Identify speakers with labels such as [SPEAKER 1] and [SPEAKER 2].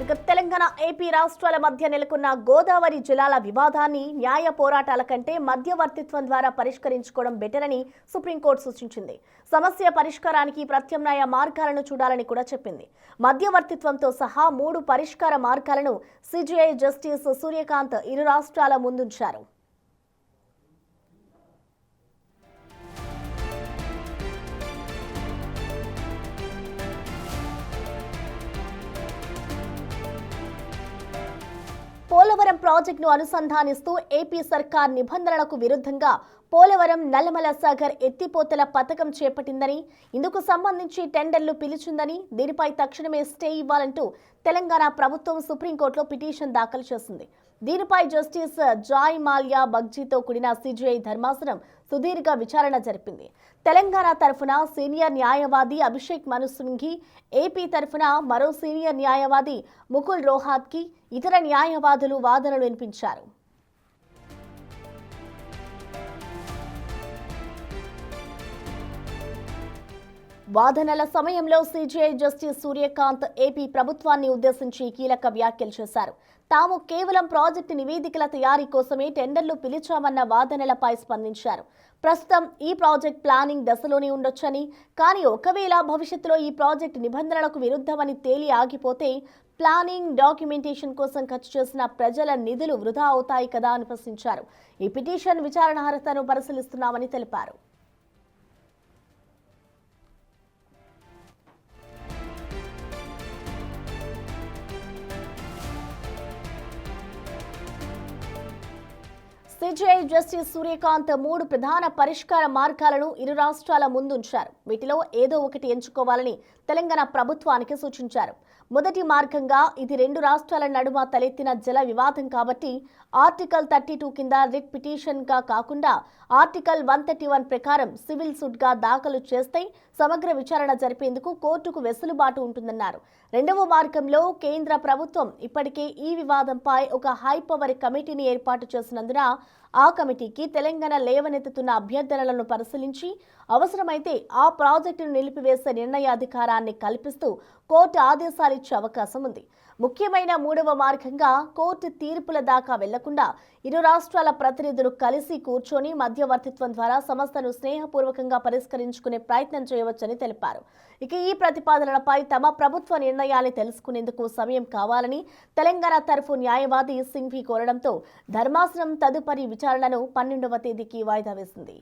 [SPEAKER 1] ఇక తెలంగాణ ఏపీ రాష్ట్రాల మధ్య నెలకొన్న గోదావరి జలాల వివాదాన్ని న్యాయ పోరాటాల కంటే మధ్యవర్తిత్వం ద్వారా పరిష్కరించుకోవడం బెటర్ అని సుప్రీంకోర్టు సూచించింది. సమస్య పరిష్కారానికి ప్రత్యామ్నాయ మార్గాలను చూడాలని కూడా చెప్పింది. మధ్యవర్తిత్వంతో సహా 3 పరిష్కార మార్గాలను సిజేఐ జస్టిస్ సూర్యకాంత్ ఇరు రాష్ట్రాల ముందుంచారు. పోలవరం ప్రాజెక్టును అనుసంధానిస్తూ ఏపీ సర్కార్ నిబంధనలకు విరుద్ధంగా పోలవరం నల్లమల సాగర్ ఎత్తిపోతల పథకం చేపట్టిందని, ఇందుకు సంబంధించి టెండర్లు పిలిచిందని, దీనిపై తక్షణమే స్టే ఇవ్వాలంటూ తెలంగాణ ప్రభుత్వం సుప్రీంకోర్టులో పిటిషన్ దాఖలు చేసింది. దీనిపై జస్టిస్ జాయ్ మాల్యా బగ్జీతో కూడిన సిజేఐ ధర్మాసనం సుదీర్ఘ విచారణ జరిపింది. తెలంగాణ తరఫున సీనియర్ న్యాయవాది అభిషేక్ మను సింఘి, ఏపీ తరఫున మరో సీనియర్ న్యాయవాది ముకుల్ రోహాత్కి ఇతర న్యాయవాదులు వాదనలు వినిపించారు. వాదనల సమయంలో సిజేఐ జస్టిస్ సూర్యకాంత్ ఏపీ ప్రభుత్వాన్ని ఉద్దేశించి కీలక వ్యాఖ్యలు చేశారు. తాము కేవలం ప్రాజెక్టు నివేదికల తయారీ కోసమే టెండర్లు పిలిచామన్న వాదనలపై స్పందించారు. ప్రస్తుతం ఈ ప్రాజెక్ట్ ప్లానింగ్ దశలోనే ఉండొచ్చని, కానీ ఒకవేళ భవిష్యత్తులో ఈ ప్రాజెక్టు నిబంధనలకు విరుద్ధమని తేలి ఆగిపోతే ప్లానింగ్ డాక్యుమెంటేషన్ కోసం ఖర్చు చేసిన ప్రజల నిధులు వృధా అవుతాయి కదా అని ప్రశ్నించారు. ఈ పిటిషన్ విచారణ అర్హతను పరిశీలిస్తున్నామని తెలిపారు. సిజేఐ జస్టిస్ సూర్యకాంత్ 3 ప్రధాన పరిష్కార మార్గాలను ఇరు రాష్ట్రాల ముందుంచారు. వీటిలో ఏదో ఒకటి ఎంచుకోవాలని తెలంగాణ ప్రభుత్వానికి సూచించారు. మొదటి మార్గంగా ఇది 2 రాష్ట్రాల నడుమ తలెత్తిన జల వివాదం కాబట్టి ఆర్టికల్ 32 కింద రిట్ పిటిషన్గా కాకుండా ఆర్టికల్ 131 ప్రకారం సివిల్ సూట్గా దాఖలు చేస్తే సమగ్ర విచారణ జరిపేందుకు కోర్టుకు వెసులుబాటు ఉంటుందన్నారు. రెండవ మార్గంలో కేంద్ర ప్రభుత్వం ఇప్పటికే ఈ వివాదంపై ఒక హైపవర్ కమిటీని ఏర్పాటు చేసినందున ఆ కమిటీకి తెలంగాణ లేవనెత్తుతున్న అభ్యర్థనలను పరిశీలించి అవసరమైతే ఆ ప్రాజెక్టును నిలిపివేసే నిర్ణయాధికారాన్ని కల్పిస్తూ కోర్టు ఆదేశాలిచ్చే అవకాశం ఉంది. ముఖ్యమైన 3వ మార్గంగా కోర్టు తీర్పుల దాకా వెళ్లకుండా ఇరు రాష్ట్రాల ప్రతినిధులు కలిసి కూర్చొని మధ్యవర్తిత్వం ద్వారా సమస్యను స్నేహపూర్వకంగా పరిష్కరించుకునే ప్రయత్నం చేయవచ్చని తెలిపారు. ఇక ఈ ప్రతిపాదనలపై తమ ప్రభుత్వ నిర్ణయాన్ని తెలుసుకునేందుకు సమయం కావాలని తెలంగాణ తరఫు న్యాయవాది సింఘ్వి కోరడంతో ధర్మాసనం తదుపరి విచారణను 12వ తేదీకి వాయిదా వేసింది.